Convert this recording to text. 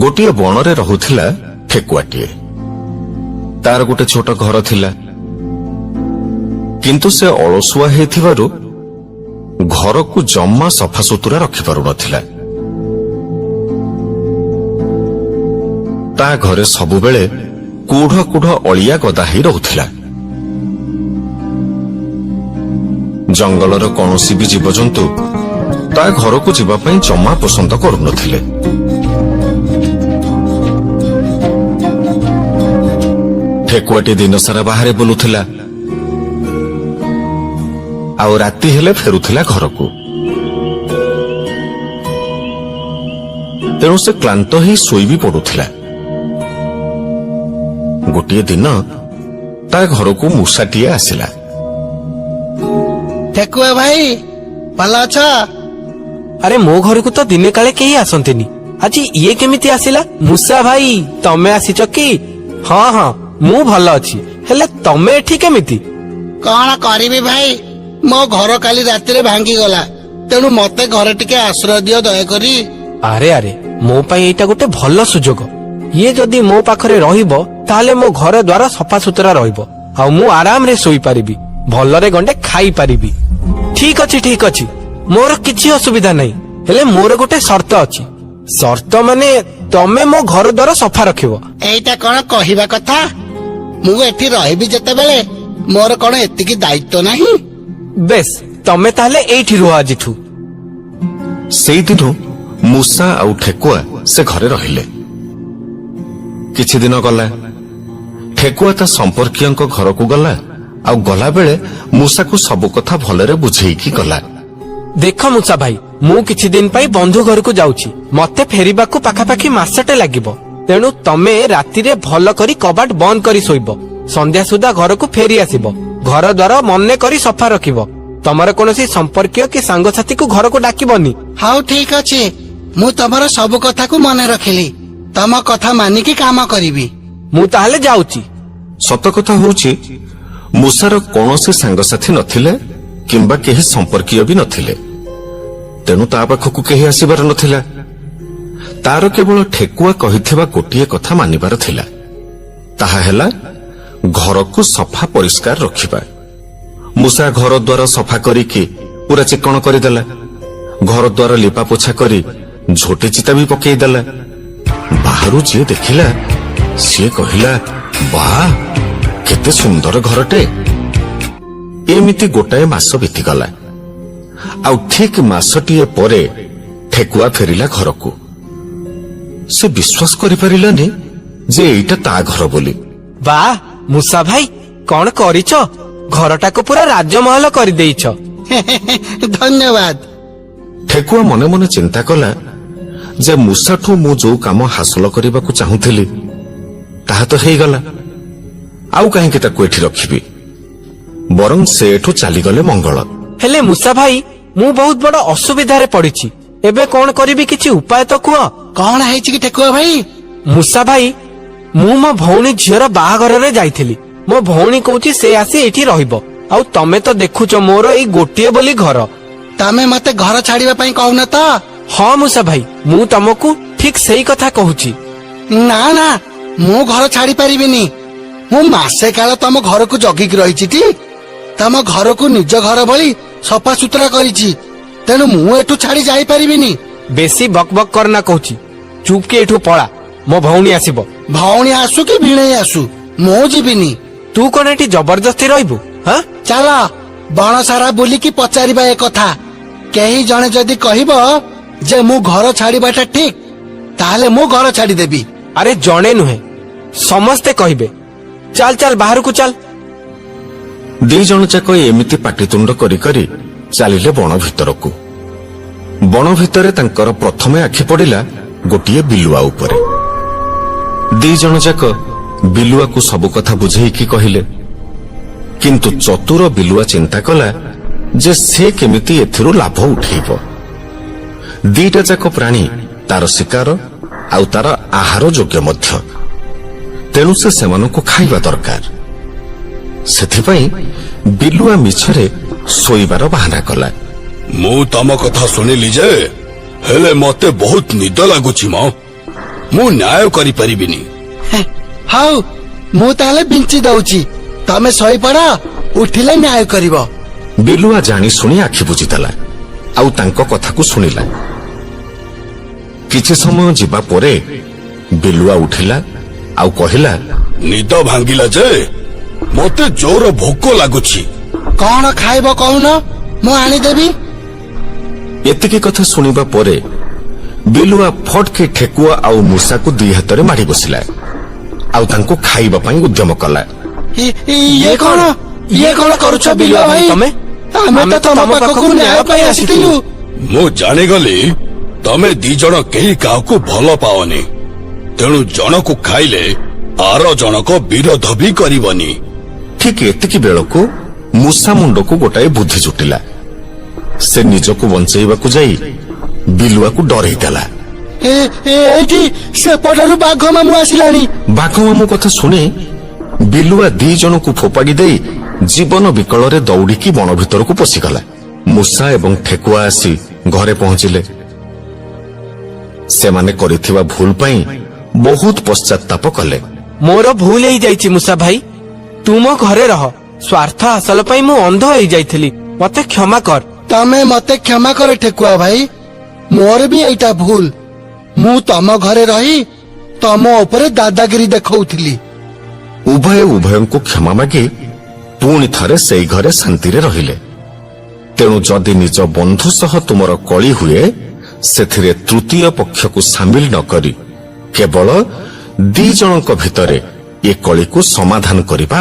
गोटे बणरे रहुथिला ठेकुआटीए। तार गोटे छोट घर थिला, किंतु से अलसुआ हेथिबारु घर को जम्मा सफासुतुरा रखि पारु नथिला। ता घरे सबुबेले कूढ़ कूढ़ अलिया गदा ही रहुथिला। जंगलर कौनसी भी जीवजंतु ता घर को जीवा पई जम्मा पसंद करू नथिले। ठेकुआटी दिन सारा बाहर बुलुथिला आउ राति हेले फेरुथिला घर को। तेणु से क्लांत ही सोई भी पड़ुथिला। गोटे दिन ता घर को मूषाटीए आसिला। ठेकुआ भाई भल अछ? अरे मो घर को तो दिने काले केही आसंतिनी, आज ये केमिति आसिला? मूषा भाई तमे आसीच कि? हाँ हाँ मु भल अछि, हेले तमे एठी केमिति? कौन करिबी भाई, मो घर काली राति रे भांगी गला, तेणु मते घर टिके आश्रय दियो दया करी। अरे अरे मो पाई एटा गोटे भल सुजोग। ये जदि मो पाखरे रहिबो ताले मो घर द्वारा सफा सुतरा रहिबो आ मु आराम रे सोई पारिबी, भलरे गंडे खाई पारिबी। ठीक अछि मोर किछि असुविधा नहीं, हेले मोर गोटे शर्त अछि। शर्त माने तमे मो घर द्वारा सफा रखिबो। एटा कोन कहिबा कथा? मु एठी रहिबी जते बेले मोर कोन एतिकी दायित्व नहीं? बेस तमे ताले एठी रुह आजिठू। सेई दिनु मूसा आउ ठेकुआ से घरे रहिले। किछि दिन गला ठेकुआ ता संपर्कीय घर को गला आउ गला बेले मूसा को सब कथा भलरे बुझेईकी गला। देख मूसा भाई, मु किछि दिन पाई बंधु घर को जाउछि, मते फेरिबा को पाखापाखी मासटे लागिबो। तेणु तमे राति रे भल करी कबाट बंद करी सोइबो, संध्या सुधा घर को फेरी आसीबो। घर द्वार मने करी सफा रखिबो। तमर कोनोसी संपर्कीय कि सांगसाथी को घर को डाकिबनी। हाउ ठीक अछि, मु तमर सब कथा को मने रखिली, तम कथा मानी की काम करिबी। मु ताहले जाउछि। सत कथा होउछि मूसार कौनसी सांगसाथी नथिले किंबा केही संपर्कीय भी नथिले, तेणु ता पाखकु केही आसीबार नथिला। तार केवल ठेकुआ कहिथिबा गोटिए कथा मानिबार थिला, ताहा हेला घर को सफा परिष्कार रखिबा। मूसा घर द्वार सफा करिकी पूरा चिकण करिदेला। घर द्वार लिपा पोछा करी झोटे चिता भी पकई देला। बाहरु जे देखिला सी कहिला, वाह केते सुंदर घरटे। एमिति गोटाए मास बीतीगला। आउ ठीक मासटीए परे ठेकुआ फेरिला घर को। से विश्वास करि परिलानी जे एटा ता घर बोली। वाह मूसा भाई कौन करिछ? घरटा को पूरा राजमहल कर देइछ। धन्यवाद। ठेकुआ मने मने चिंता कला जे मूसाठू मु जो काम हासिल करबा को चाहुथिली ताहा तो हेई गला, आउ काहे के ताको एठी रखिबी, बरं से एठू चली गले मंगल। हेले मूसा भाई मु बहुत बड़ असुविधा रे पड़िछि, एबे कौन करिबी किछि उपाय तो कुआ। कौन हैछि कि ठेकुआ भाई? मूसा भाई मु मो भौणी झियर बाहाघर रे जाइथिली। मो भौणी कहूची से आसी एठी रहिबो, आउ तमे तो देखुछ मोर एई गोटिए बोली घर। तमे मते घर छाड़ीबा पई कहउन त? हाँ मूसा भाई मु तमको ठीक सही कथा कहूची। ना ना मु घर छाड़ी पारिबिनी। मु मासे काल तम घर को जगिक रहिछि टी। तम घर को निज घर भली सफा सुतरा करिछि, तेनु मु एठू छाड़ी जाई पारिबिनी। बेसी बक बक करना कहूची, चुप के एठू पळा, मो भौणी आसीबो। भौणी आसु कि भिणे आसु मु जीबिनी। तू कोन एठी जबरदस्ती रहइबु? हां चल बण सारा बुली की पचारिबा ए कथा। केही जणे जदी कहिबो जे मु घर छाड़ीबाटा ठीक, ताहले मु घर छाड़ी देबी। अरे जणे नुहे समस्ते कहिबे। चल चल बाहर को चल। दी जण जाक एमिति पाटितुंड करी करी चलिले बण भितर को। बण भितरे तांकर प्रथमे आखि पड़िला गोटिए बिलुआ उपरे। दी जण जाक बिलुआ को सब कथा बुझेईकी कहिले, किंतु चतुर बिलुआ चिंता कला जे से केमिति एथिरु लाभ उठेइबो। दीटा जाक प्राणी तार शिकार आउ तार आहार योग्य मध्य, तेणु से सेमानकु खाइबा दरकार। सेथिपाई बिलुआ मिछरे सोइबार बाहाना कला। मु तम कथा सुनिली जे हेले मते बहुत निद लागुची म। ମୁଁ ନ୍ୟାୟ କରିପାରିବିନି। ହଉ ମୁଁ ତାହେଲେ ବିଞ୍ଚି ଦଉଛି, ତମେ ଶୋଇପଡ, ଉଠିଲେ ନ୍ୟାୟ କରିବ। ବିଲୁଆ ଜାଣି ଶୁଣି ଆଖି ବୁଜିଦେଲା ଆଉ ତାଙ୍କ କଥାକୁ ଶୁଣିଲା। କିଛି ସମୟ ଯିବା ପରେ ବିଲୁଆ ଉଠିଲା ଆଉ କହିଲା, ନିଦ ଭାଙ୍ଗିଲା ଯେ ମତେ ଜୋର ଭୋକ ଲାଗୁଛି। କଣ ଖାଇବ କହୁନ, ମୁଁ ଆଣିଦେବି। ଏତିକି କଥା ଶୁଣିବା ପରେ ବିଲୁଆ ଫଟକି ଠେକୁଆ ଆଉ ମୂଷାକୁ ଦି ହାତରେ ମାଡ଼ି ବସିଲା ଆଉ ତାଙ୍କୁ ଖାଇବା ପାଇଁ ଉଦ୍ୟମ କଲା। ଇଏ କଣ କରୁଛ ବିଲୁଆ ଭାଇ? ଆମେ ତ ତମ ପାଖକୁ ନ୍ୟାୟ ପାଇଁ ଆସିଥିଲୁ। ମୁଁ ଜାଣିଗଲି ତମେ ଦି ଜଣ କେହି କାହାକୁ ଭଲ ପାଅନି, ତେଣୁ ଜଣକୁ ଖାଇଲେ ଆର ଜଣକ ବିରୋଧ ବି କରିବନି। ଠିକ ଏତିକି ବେଳକୁ ମୂଷା ମୁଣ୍ଡକୁ ଗୋଟାଏ ବୁଦ୍ଧି ଜୁଟିଲା। ସେ ନିଜକୁ ବଞ୍ଚେଇବାକୁ ଯାଇ ବିଲୁଆକୁ ଡରେଇ ଦେଲା। ଏଇଠି ସେପଟରୁ ବାଘ ମାମୁଁ ଆସିଲାଣି। ବାଘ ମାମୁଁ କଥା ଶୁଣି ବିଲୁଆ ଦି ଜଣଙ୍କୁ ଫୋପାଡ଼ି ଦେଇ ଜୀବନ ବିକଳରେ ଦୌଡ଼ିକି ବଣ ଭିତରକୁ ପଶିଗଲା। ମୂଷା ଏବଂ ଠେକୁଆ ଆସି ଘରେ ପହଞ୍ଚିଲେ। ସେମାନେ କରିଥିବା ଭୁଲ ପାଇଁ ବହୁତ ପଶ୍ଚାତ୍ତାପ କଲେ। ମୋର ଭୁଲ ହେଇଯାଇଛି ମୂଷା ଭାଇ, ତୁମ ଘରେ ରହ। ସ୍ୱାର୍ଥ ହାସଲ ପାଇଁ ମୁଁ ଅନ୍ଧ ହେଇଯାଇଥିଲି, ମତେ କ୍ଷମା କର। ତମେ ମତେ କ୍ଷମା କର ଠେକୁଆ ଭାଇ, ମୋର ବି ଏଇଟା ଭୁଲ। ମୁଁ ତମ ଘରେ ରହି ତମ ଉପରେ ଦାଦାଗିରି ଦେଖଉଥିଲି। ଉଭୟ ଉଭୟଙ୍କୁ କ୍ଷମା ମାଗି ପୁଣି ଥରେ ସେଇ ଘରେ ଶାନ୍ତିରେ ରହିଲେ। ତେଣୁ ଯଦି ନିଜ ବନ୍ଧୁ ସହ ତୁମର କଳି ହୁଏ, ସେଥିରେ ତୃତୀୟ ପକ୍ଷକୁ ସାମିଲ ନ କରି କେବଳ ଦି ଜଣଙ୍କ ଭିତରେ ଏ କଳିକୁ ସମାଧାନ କରିବା